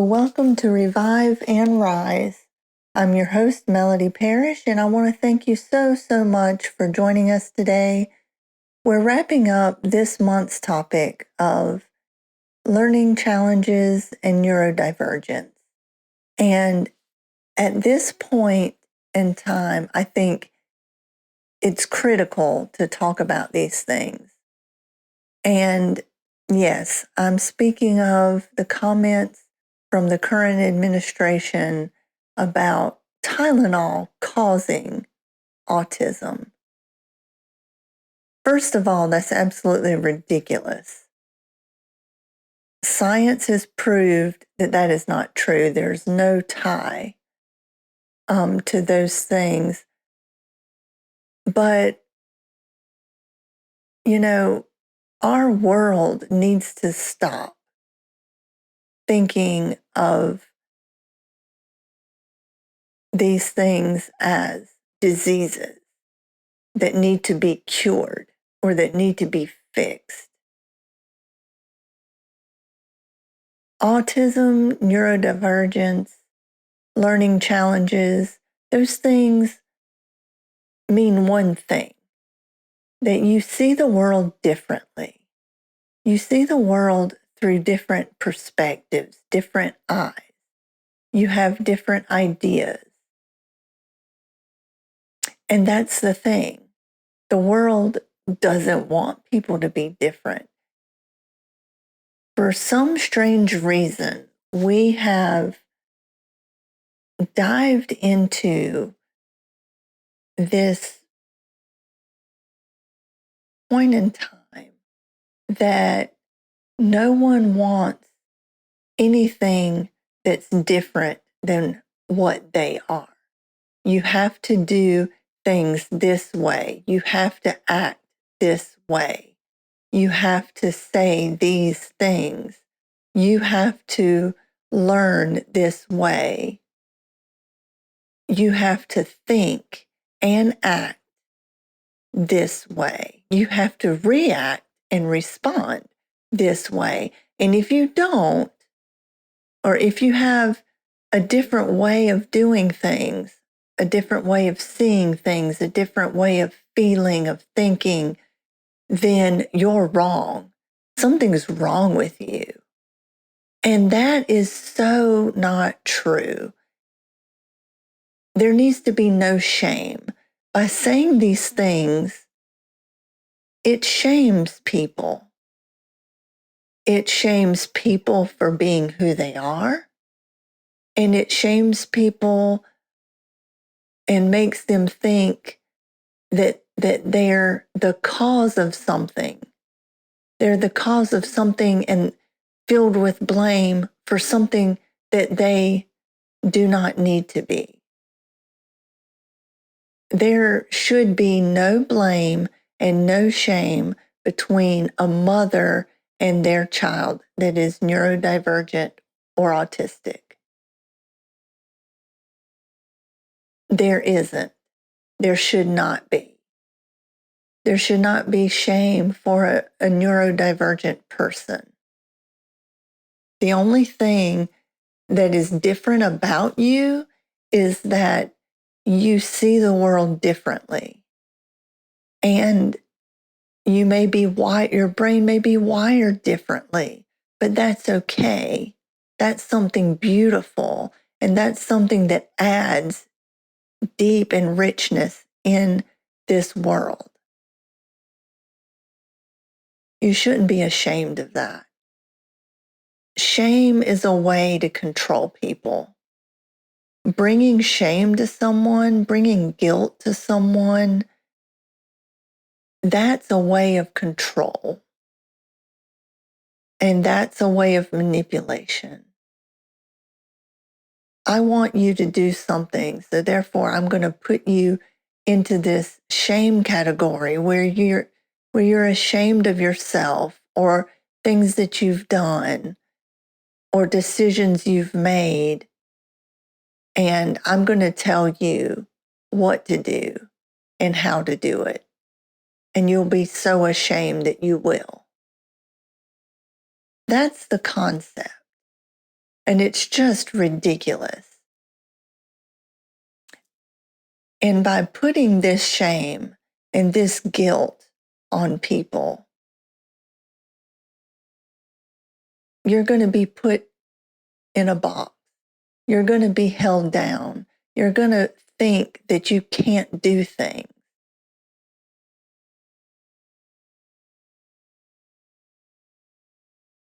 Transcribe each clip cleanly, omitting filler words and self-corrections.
welcome to Revive and Rise. I'm your host, Melodie Parrish, and I want to thank you so much for joining us today. We're wrapping up this month's topic of learning challenges and neurodivergence. And at this point in time, I think it's critical to talk about these things. And yes, I'm speaking of the comments from the current administration about Tylenol causing autism. First of all, that's absolutely ridiculous. Science has proved that that is not true. There's no tie to those things. But, you know, our world needs to stop thinking of these things as diseases that need to be cured or that need to be fixed. Autism, neurodivergence, learning challenges, those things mean one thing, that you see the world differently. You see the world through different perspectives, different eyes. You have different ideas. And that's the thing. The world doesn't want people to be different. For some strange reason, we have dived into this point in time that no one wants anything that's different than what they are. You have to do things this way. You have to act this way. You have to say these things. You have to learn this way. You have to think and act this way. You have to react and respond this way. And if you don't, or if you have a different way of doing things, a different way of seeing things, a different way of feeling, of thinking, then you're wrong. Something's wrong with you. And that is so not true. There needs to be no shame. By saying these things, it shames people. It shames people for being who they are. And it shames people and makes them think that they're the cause of something. They're the cause of something and filled with blame for something that they do not need to be. There should be no blame and no shame between a mother and their child that is neurodivergent or autistic. There isn't. There should not be. There should not be shame for a neurodivergent person. The only thing that is different about you is that you see the world differently. And you may be your brain may be wired differently, but that's okay. That's something beautiful. And that's something that adds deep and richness in this world. You shouldn't be ashamed of that. Shame is a way to control people. Bringing shame to someone, bringing guilt to someone, that's a way of control. And that's a way of manipulation. I want you to do something, so therefore I'm going to put you into this shame category where you're ashamed of yourself or things that you've done or decisions you've made. And I'm going to tell you what to do and how to do it. And you'll be so ashamed that you will. That's the concept. And it's just ridiculous. And by putting this shame and this guilt on people, you're going to be put in a box. You're going to be held down. You're going to think that you can't do things.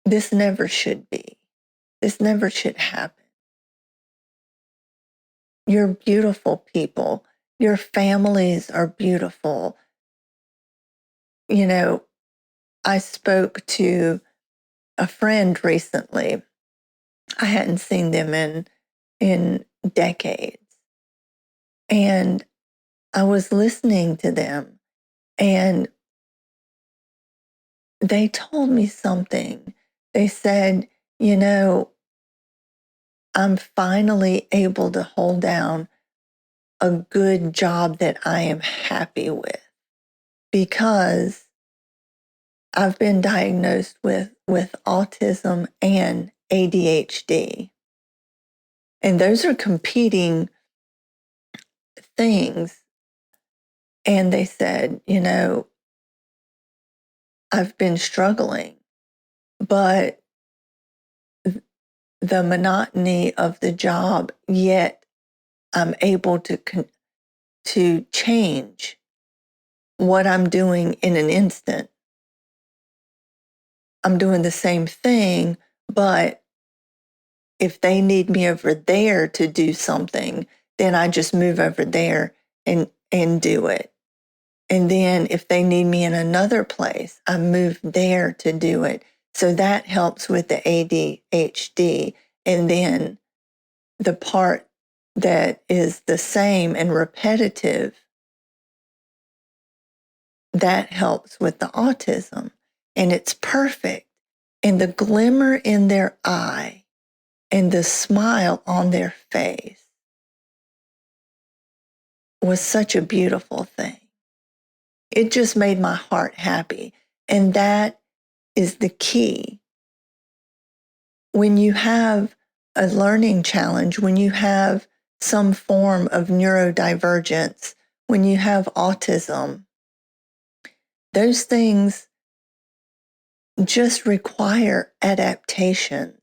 This never should be. This never should happen. You're beautiful people. Your families are beautiful. You know, I spoke to a friend recently. I hadn't seen them in decades. And I was listening to them, and they told me something. They said, you know, I'm finally able to hold down a good job that I am happy with because I've been diagnosed with autism and ADHD. And those are competing things. And they said, you know, I've been struggling, but the monotony of the job, yet I'm able to change what I'm doing in an instant. I'm doing the same thing, but if they need me over there to do something, then I just move over there and do it. And then if they need me in another place, I move there to do it. So that helps with the ADHD. And then the part that is the same and repetitive, that helps with the autism. And it's perfect. And the glimmer in their eye and the smile on their face was such a beautiful thing. It just made my heart happy. And that is the key. When you have a learning challenge, when you have some form of neurodivergence, when you have autism, those things just require adaptation.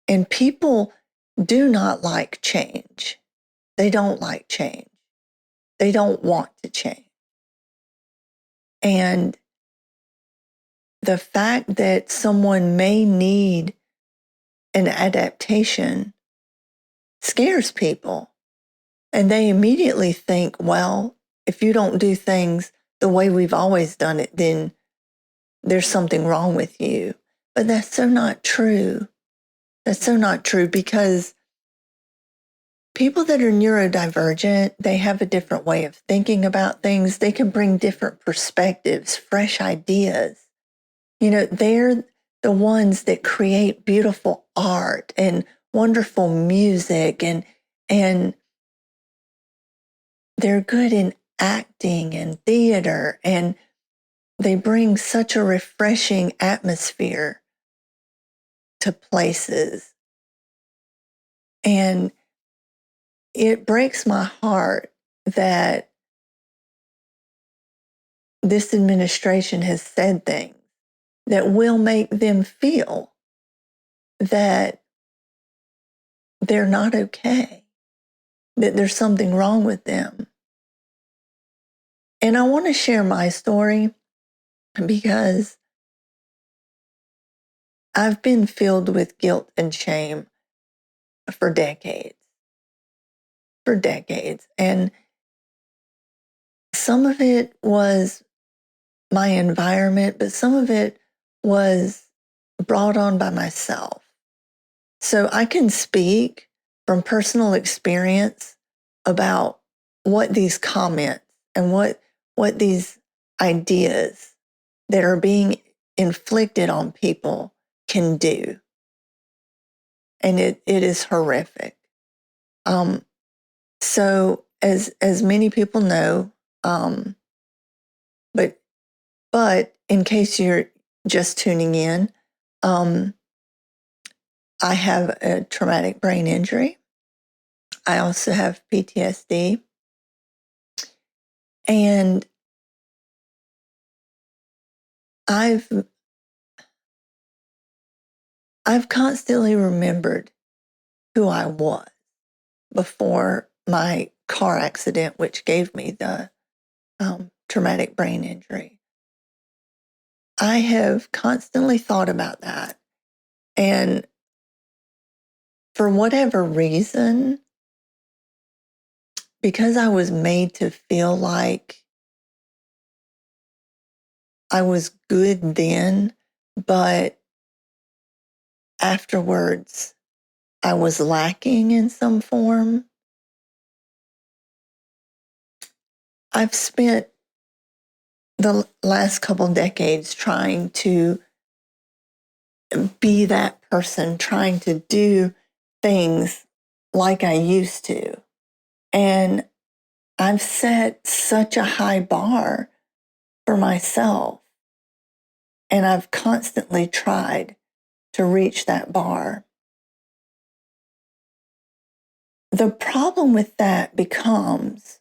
And people do not like change. They don't like change. They don't want to change. And the fact that someone may need an adaptation scares people. And they immediately think, well, if you don't do things the way we've always done it, then there's something wrong with you. But that's so not true. That's so not true because people that are neurodivergent, they have a different way of thinking about things. They can bring different perspectives, fresh ideas. You know, they're the ones that create beautiful art and wonderful music, and they're good in acting and theater, and they bring such a refreshing atmosphere to places. And it breaks my heart that this administration has said things that will make them feel that they're not okay, that there's something wrong with them. And I want to share my story because I've been filled with guilt and shame for decades. And some of it was my environment, but some of it was brought on by myself. So I can speak from personal experience about what these comments and what these ideas that are being inflicted on people can do. And it is horrific. So as many people know, but in case you're just tuning in, I have a traumatic brain injury. I also have PTSD. And I've constantly remembered who I was before my car accident, which gave me the traumatic brain injury. I have constantly thought about that. And for whatever reason, because I was made to feel like I was good then, but afterwards I was lacking in some form, I've spent the last couple decades trying to be that person, trying to do things like I used to. And I've set such a high bar for myself. And I've constantly tried to reach that bar. The problem with that becomes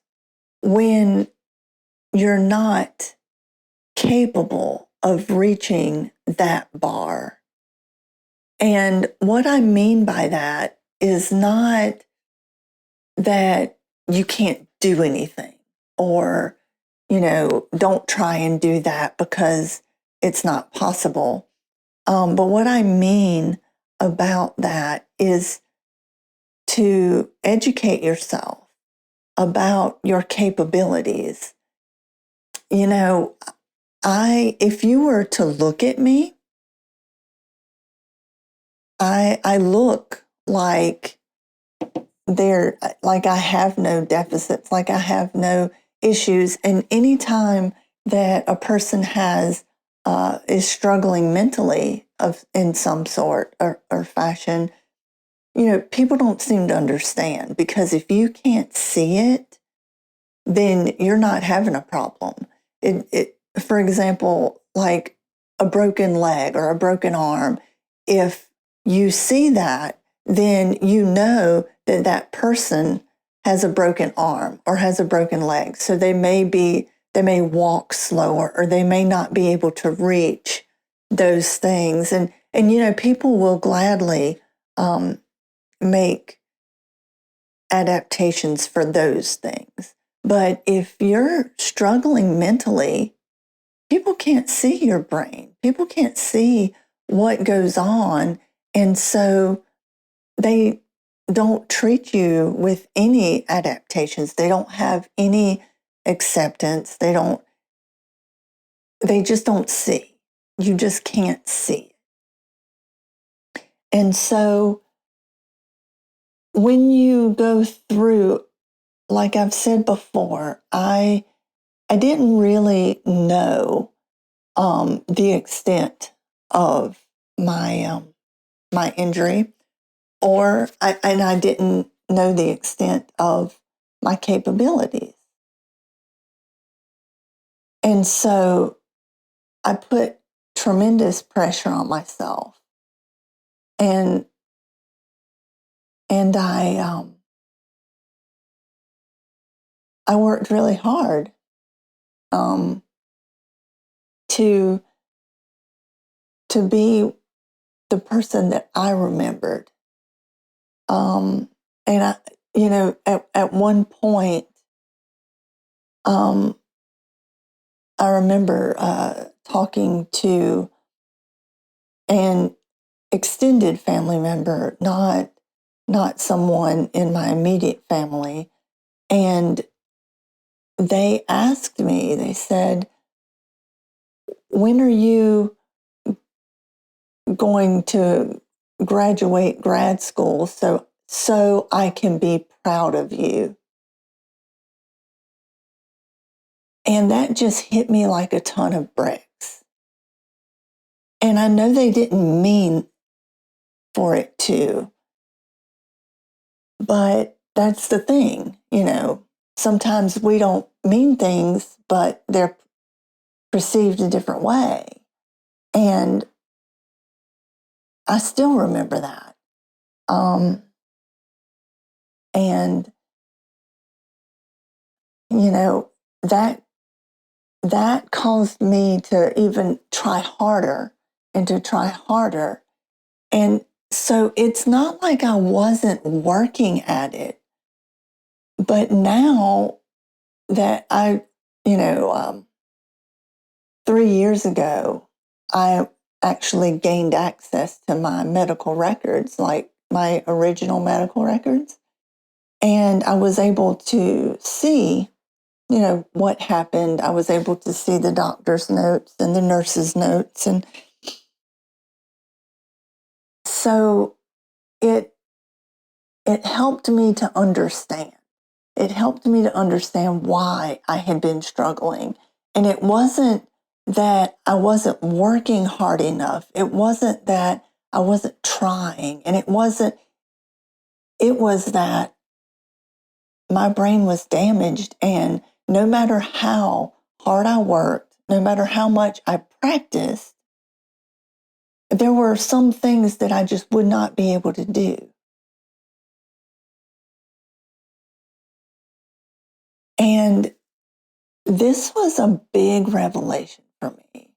when you're not capable of reaching that bar. And what I mean by that is not that you can't do anything or, don't try and do that because it's not possible. But what I mean about that is to educate yourself about your capabilities. If you were to look at me, I look like like I have no deficits, like I have no issues. And anytime that a person is struggling mentally in some sort or fashion, people don't seem to understand, because if you can't see it, then you're not having a problem. For example, like a broken leg or a broken arm, if you see that, then you know that that person has a broken arm or has a broken leg. So they may walk slower, or they may not be able to reach those things. And people will gladly make adaptations for those things. But if you're struggling mentally, people can't see your brain. People can't see what goes on. And so they don't treat you with any adaptations. They don't have any acceptance. They just don't see. You just can't see. And so when you go through, like I've said before, I didn't really know the extent of my my injury, and I didn't know the extent of my capabilities, and so I put tremendous pressure on myself, and I worked really hard to be the person that I remembered. And at one point, I remember talking to an extended family member, not someone in my immediate family, and they asked me. They said, "When are you going to graduate grad school so I can be proud of you?" And that just hit me like a ton of bricks. And I know they didn't mean for it to, but that's the thing, Sometimes we don't mean things, but they're perceived a different way. And I still remember that. And, you know, that caused me to even try harder and to try harder. And so it's not like I wasn't working at it, but now that 3 years ago, I actually gained access to my medical records, like my original medical records. And I was able to see, what happened. I was able to see the doctor's notes and the nurse's notes. And so it helped me to understand. It helped me to understand why I had been struggling. And it wasn't that I wasn't working hard enough. It wasn't that I wasn't trying. And it was that my brain was damaged. And no matter how hard I worked, no matter how much I practiced, there were some things that I just would not be able to do. And this was a big revelation for me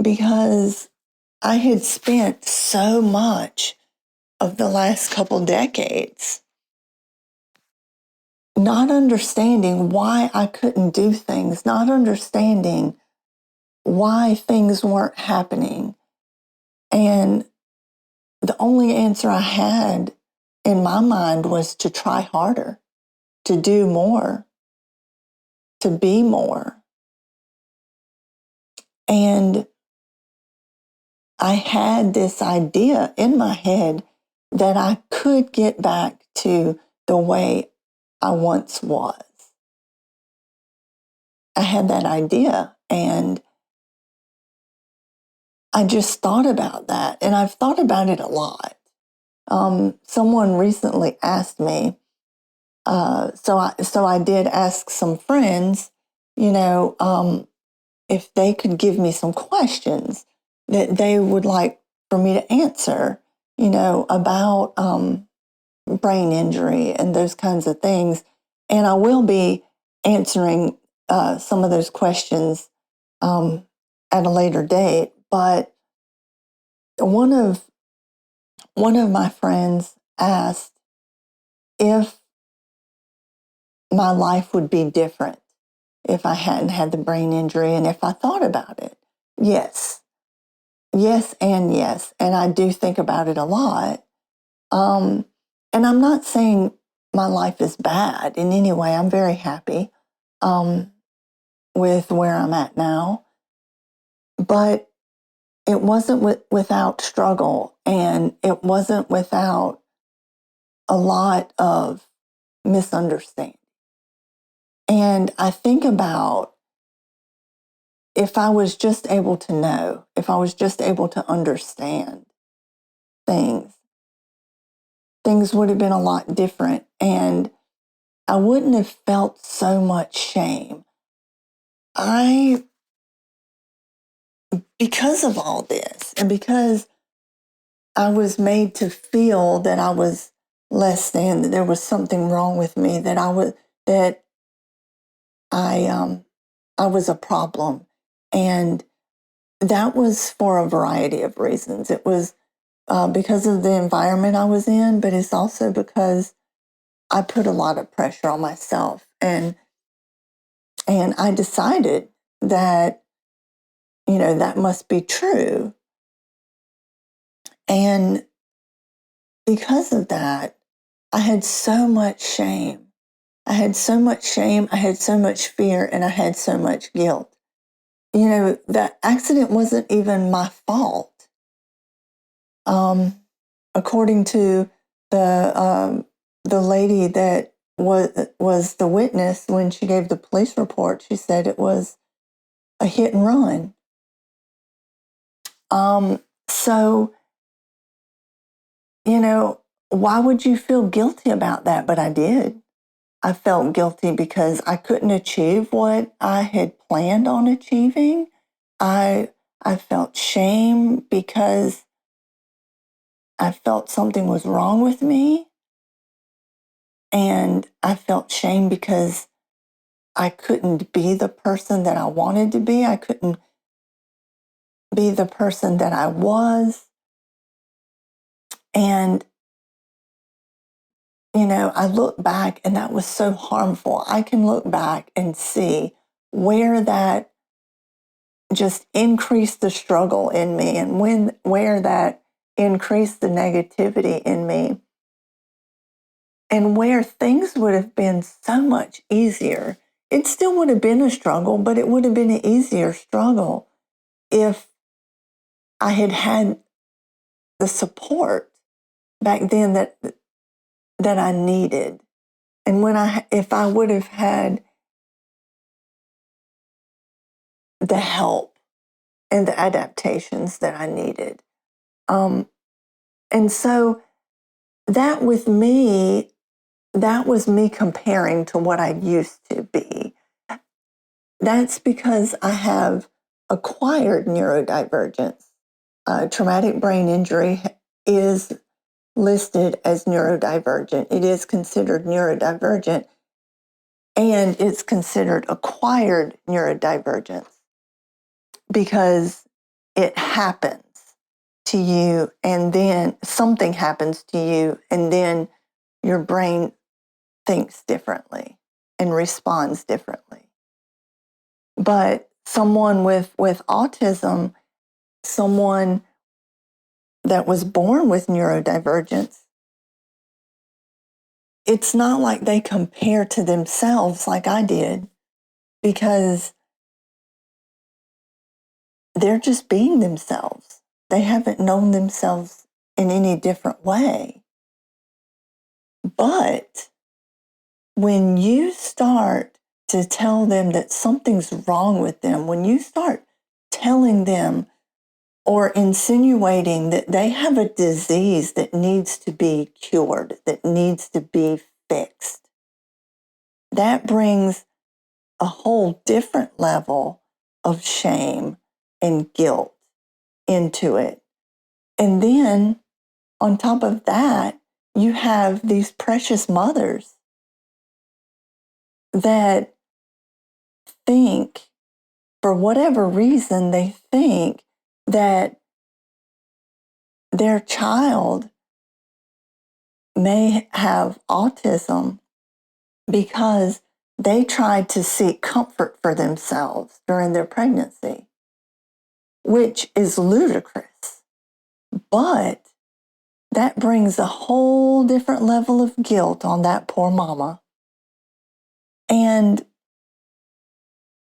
because I had spent so much of the last couple decades not understanding why I couldn't do things, not understanding why things weren't happening. And the only answer I had in my mind was to try harder, to do more, to be more. And I had this idea in my head that I could get back to the way I once was. I had that idea, and I just thought about that, and I've thought about it a lot. Someone recently asked me, so I did ask some friends, if they could give me some questions that they would like for me to answer, about brain injury and those kinds of things. And I will be answering some of those questions at a later date. But one of my friends asked if my life would be different if I hadn't had the brain injury and if I thought about it. Yes. Yes and yes. And I do think about it a lot. And I'm not saying my life is bad in any way. I'm very happy with where I'm at now. But it wasn't without struggle, and it wasn't without a lot of misunderstanding. And I think about if I was just able to know, if I was just able to understand things would have been a lot different. And I wouldn't have felt so much shame. Because of all this, and because I was made to feel that I was less than, that there was something wrong with me, that I was a problem. And that was for a variety of reasons. It was because of the environment I was in, but it's also because I put a lot of pressure on myself. And I decided that, that must be true. And because of that, I had so much shame. I had so much shame, I had so much fear, and I had so much guilt. That accident wasn't even my fault. According to the lady that was the witness when she gave the police report, she said it was a hit and run. So, why would you feel guilty about that? But I did. I felt guilty because I couldn't achieve what I had planned on achieving. I, I felt shame because, I felt something was wrong with me. And I felt shame because I couldn't be the person that I wanted to be. I couldn't be the person that I was. And, I look back and that was so harmful. I can look back and see where that just increased the struggle in me and where that increased the negativity in me and where things would have been so much easier. It still would have been a struggle, but it would have been an easier struggle if I had had the support back then that I needed. And if I would have had the help and the adaptations that I needed. And so that with me, that was me comparing to what I used to be. That's because I have acquired neurodivergence. Traumatic brain injury is listed as neurodivergent. It is considered neurodivergent, and it's considered acquired neurodivergence because it happens to you, and then something happens to you, and then your brain thinks differently and responds differently. But someone with autism, someone that was born with neurodivergence, it's not like they compare to themselves like I did, because they're just being themselves. They haven't known themselves in any different way. But when you start to tell them that something's wrong with them, when you start telling them or insinuating that they have a disease that needs to be cured, that needs to be fixed, that brings a whole different level of shame and guilt into it. And then on top of that, you have these precious mothers that think, for whatever reason, they think that their child may have autism because they tried to seek comfort for themselves during their pregnancy, which is ludicrous. But that brings a whole different level of guilt on that poor mama. And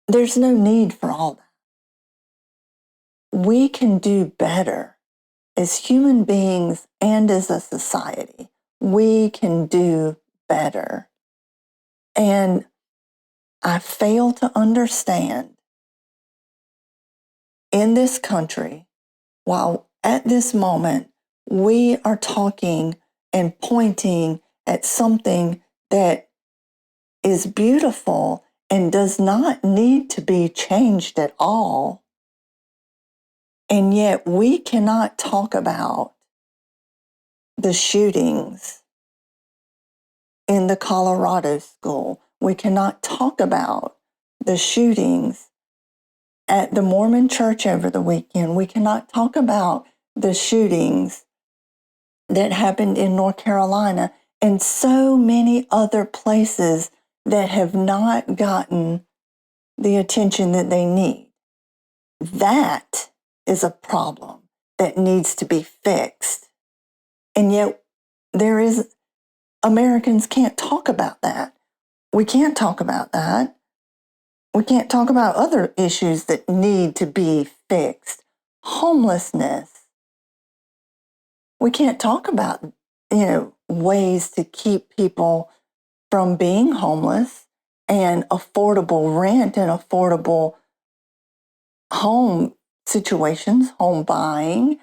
there's no need for all that. We can do better as human beings and as a society. We can do better. And I fail to understand in this country, while at this moment we are talking and pointing at something that is beautiful and does not need to be changed at all, and yet we cannot talk about the shootings in the Colorado school. We cannot talk about the shootings at the Mormon church over the weekend. We cannot talk about the shootings that happened in North Carolina and so many other places that have not gotten the attention that they need. That is a problem that needs to be fixed. And yet Americans can't talk about that. We can't talk about that. We can't talk about other issues that need to be fixed. Homelessness. We can't talk about, ways to keep people from being homeless and affordable rent and affordable home situations, home buying.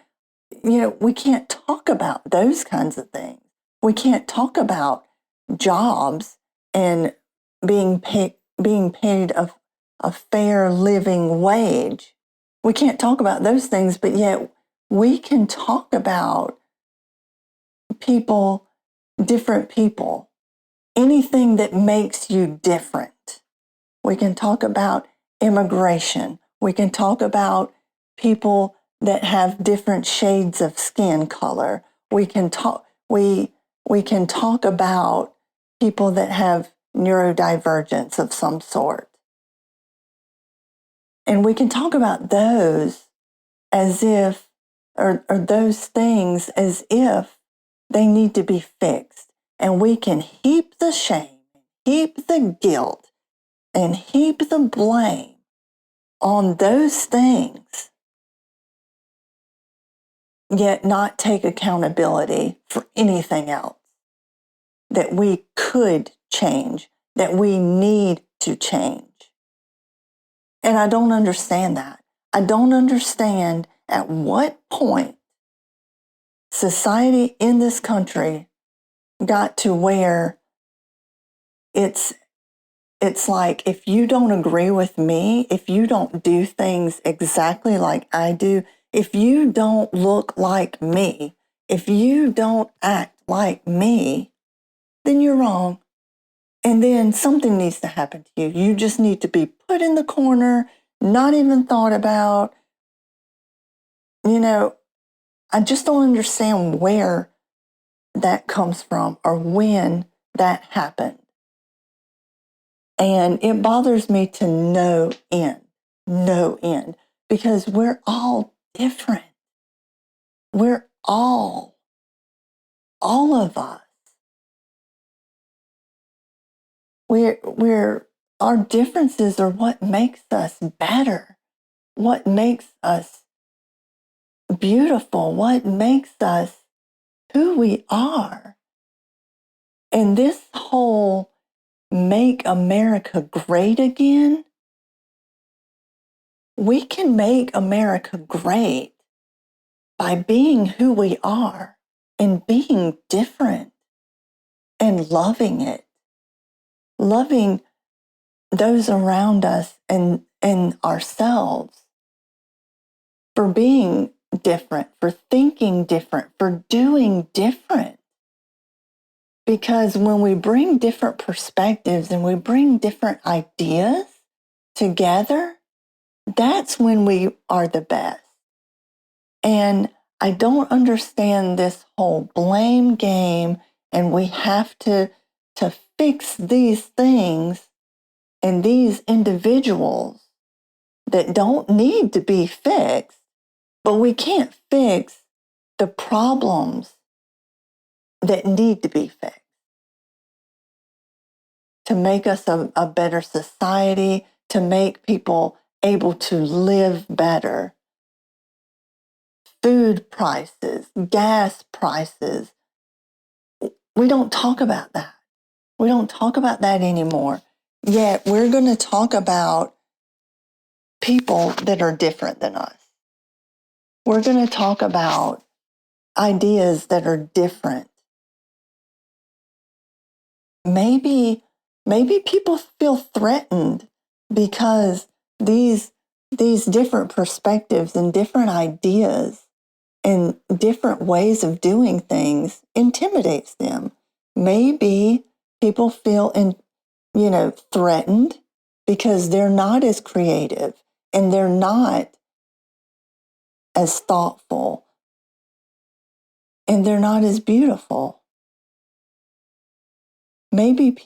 We can't talk about those kinds of things. We can't talk about jobs and being paid a fair living wage. We can't talk about those things, but yet we can talk about people, different people, anything that makes you different. We can talk about immigration. We can talk about people that have different shades of skin color. We can talk about people that have neurodivergence of some sort. And we can talk about those as if, or those things as if they need to be fixed. And we can heap the shame, heap the guilt, and heap the blame on those things, yet not take accountability for anything else that we could change, that we need to change. And I don't understand that. I don't understand at what point society in this country got to where it's like, if you don't agree with me, if you don't do things exactly like I do, if you don't look like me, if you don't act like me, then you're wrong. And then something needs to happen to you. You just need to be put in the corner, not even thought about. I just don't understand where that comes from or when that happened. And it bothers me to no end, because we're all different. We're all of us. Our differences are what makes us better, what makes us beautiful, what makes us who we are. And this whole make America great again, we can make America great by being who we are and being different and loving it, loving those around us and ourselves for being different, for thinking different, for doing different. Because when we bring different perspectives and we bring different ideas together, that's when we are the best. And I don't understand this whole blame game, and we have to fix these things and these individuals that don't need to be fixed, but we can't fix the problems that need to be fixed to make us a better society, to make people able to live better. Food prices, gas prices. We don't talk about that. We don't talk about that anymore. Yet we're going to talk about people that are different than us. We're going to talk about ideas that are different. Maybe people feel threatened because these different perspectives and different ideas and different ways of doing things intimidates them. Maybe people feel threatened because they're not as creative and they're not as thoughtful and they're not as beautiful. Maybe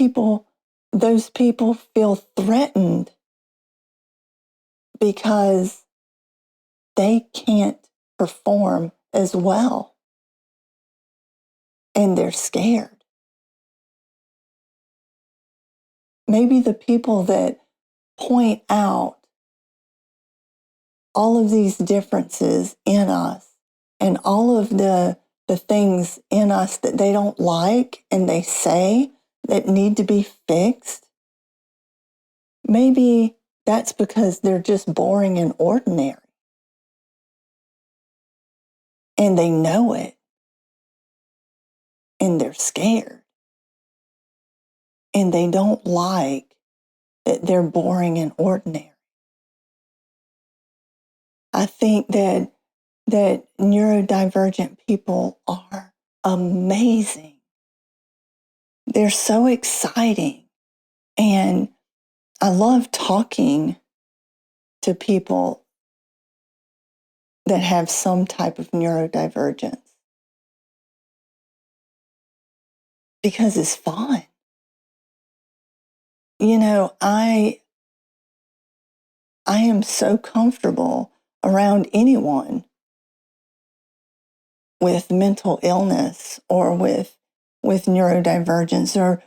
those people feel threatened because they can't perform as well and they're scared. Maybe the people that point out all of these differences in us and all of the things in us that they don't like and they say that need to be fixed, maybe that's because they're just boring and ordinary. And they know it. And they're scared. And they don't like that they're boring and ordinary. I think that neurodivergent people are amazing. They're so exciting. And I love talking to people that have some type of neurodivergence because it's fun. I am so comfortable around anyone with mental illness or with neurodivergence or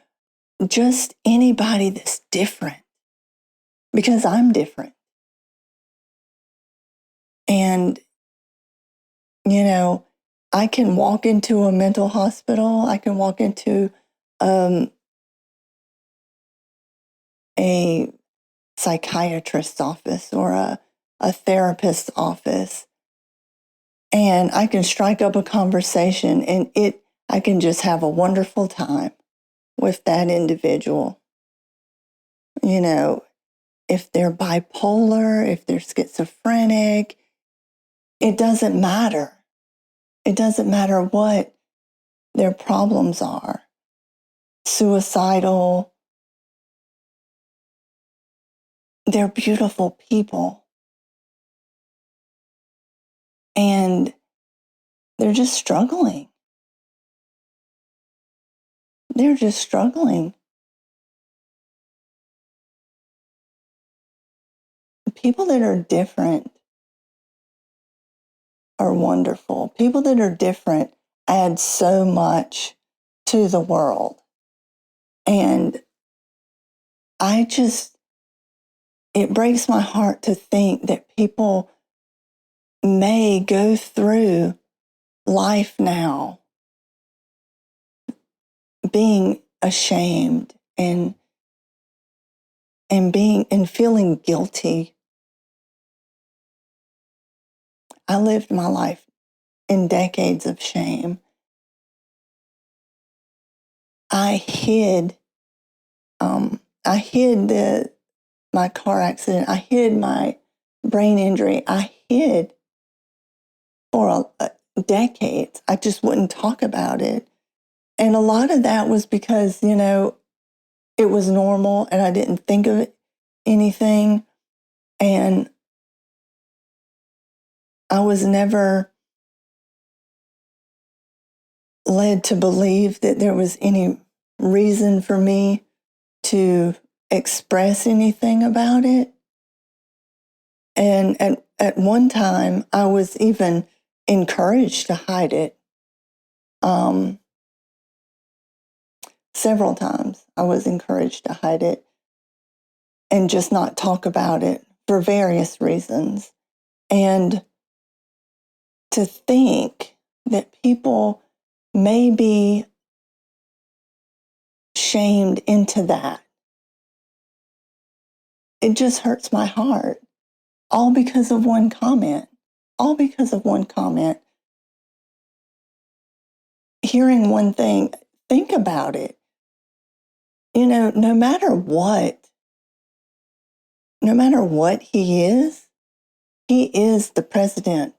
just anybody that's different because I'm different. And, I can walk into a mental hospital. I can walk into a psychiatrist's office or a therapist's office, and I can strike up a conversation and I can just have a wonderful time with that individual. If they're bipolar, if they're schizophrenic, it doesn't matter. It doesn't matter what their problems are. Suicidal. They're beautiful people. And they're just struggling. They're just struggling. People that are different are wonderful. People that are different add so much to the world. And it breaks my heart to think that people may go through life now being ashamed and feeling guilty. I lived my life in decades of shame. I hid my car accident. I hid my brain injury. I hid for decades. I just wouldn't talk about it. And a lot of that was because, it was normal and I didn't think of anything. And I was never led to believe that there was any reason for me to express anything about it. And at one time, I was even encouraged to hide it. Several times I was encouraged to hide it and just not talk about it for various reasons. And to think that people may be shamed into that, it just hurts my heart. All because of one comment. All because of one comment. Hearing one thing, think about it. No matter what he is the president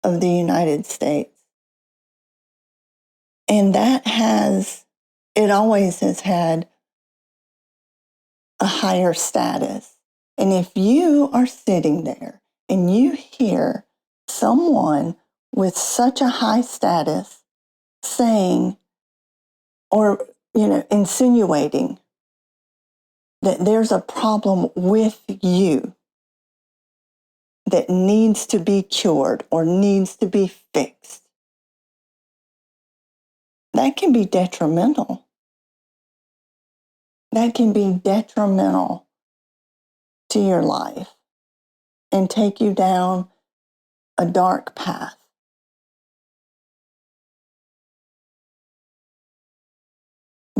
of the United States. And it always has had a higher status. And if you are sitting there and you hear someone with such a high status saying or, insinuating that there's a problem with you that needs to be cured or needs to be fixed, that can be detrimental. That can be detrimental to your life and take you down a dark path.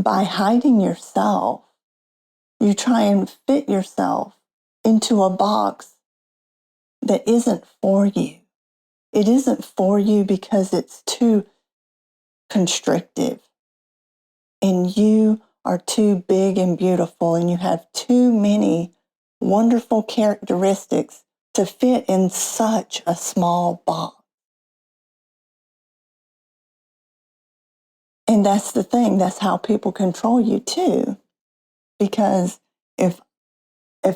By hiding yourself, you try and fit yourself into a box that isn't for you. It isn't for you because it's too constrictive. And you are too big and beautiful, and you have too many wonderful characteristics to fit in such a small box. And that's the thing. That's how people control you too. Because if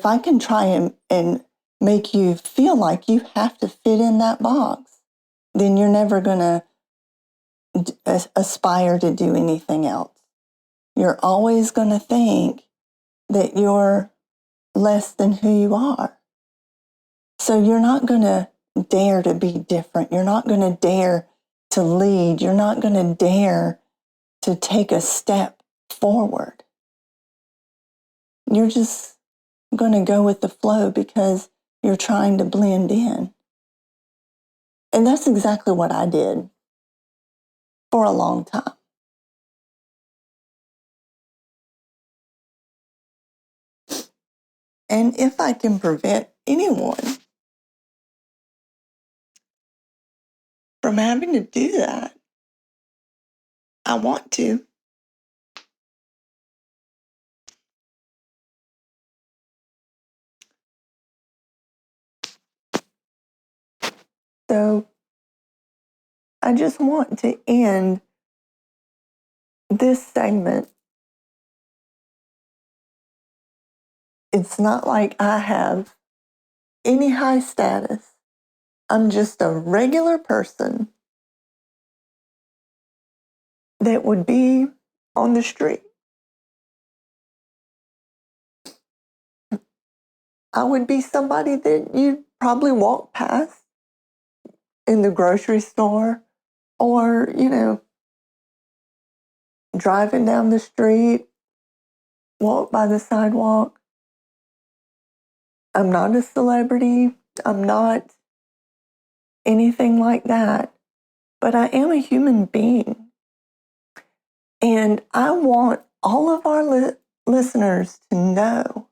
I can try and make you feel like you have to fit in that box, then you're never going to aspire to do anything else. You're always going to think that you're less than who you are. So you're not going to dare to be different. You're not going to dare to lead. You're not going to dare to take a step forward. You're just going to go with the flow because you're trying to blend in. And that's exactly what I did for a long time. And if I can prevent anyone from having to do that, I want to. So I just want to end this segment. It's not like I have any high status. I'm just a regular person that would be on the street. I would be somebody that you'd probably walk past in the grocery store or, driving down the street, walk by the sidewalk. I'm not a celebrity. I'm not anything like that. But I am a human being. And I want all of our listeners to know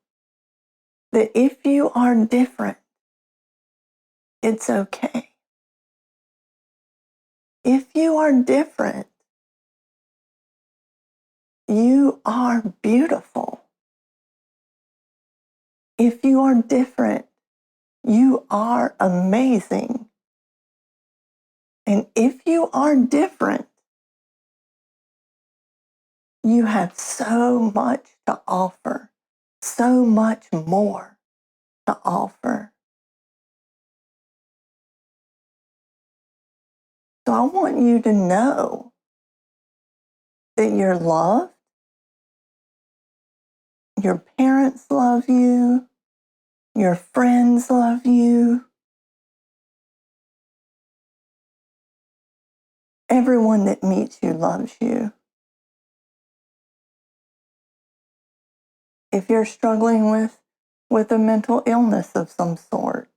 that if you are different, it's okay. If you are different, you are beautiful. If you are different, you are amazing. And if you are different, you have so much to offer, so much more to offer. So I want you to know that you're loved, your parents love you, your friends love you, everyone that meets you loves you. If you're struggling with a mental illness of some sort,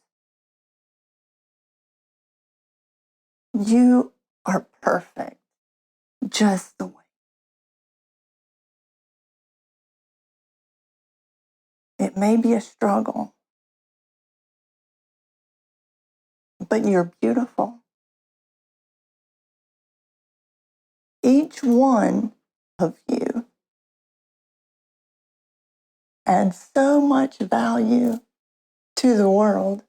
you are perfect just the way. It may be a struggle, but you're beautiful. Each one of you adds so much value to the world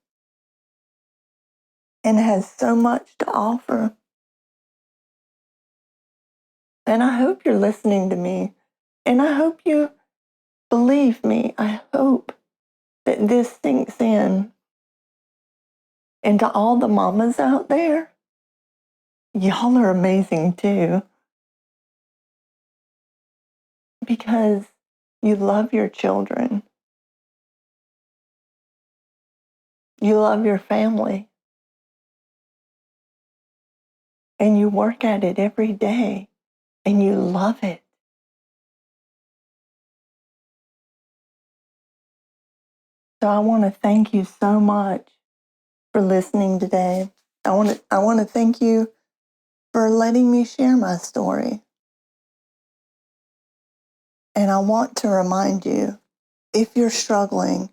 and has so much to offer. And I hope you're listening to me. And I hope you believe me. I hope that this sinks in. And to all the mamas out there, y'all are amazing too. Because you love your children. You love your family. And you work at it every day. And you love it. So I want to thank you so much for listening today. I want to thank you for letting me share my story. And I want to remind you, if you're struggling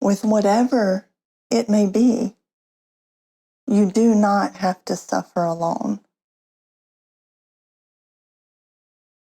with whatever it may be, you do not have to suffer alone.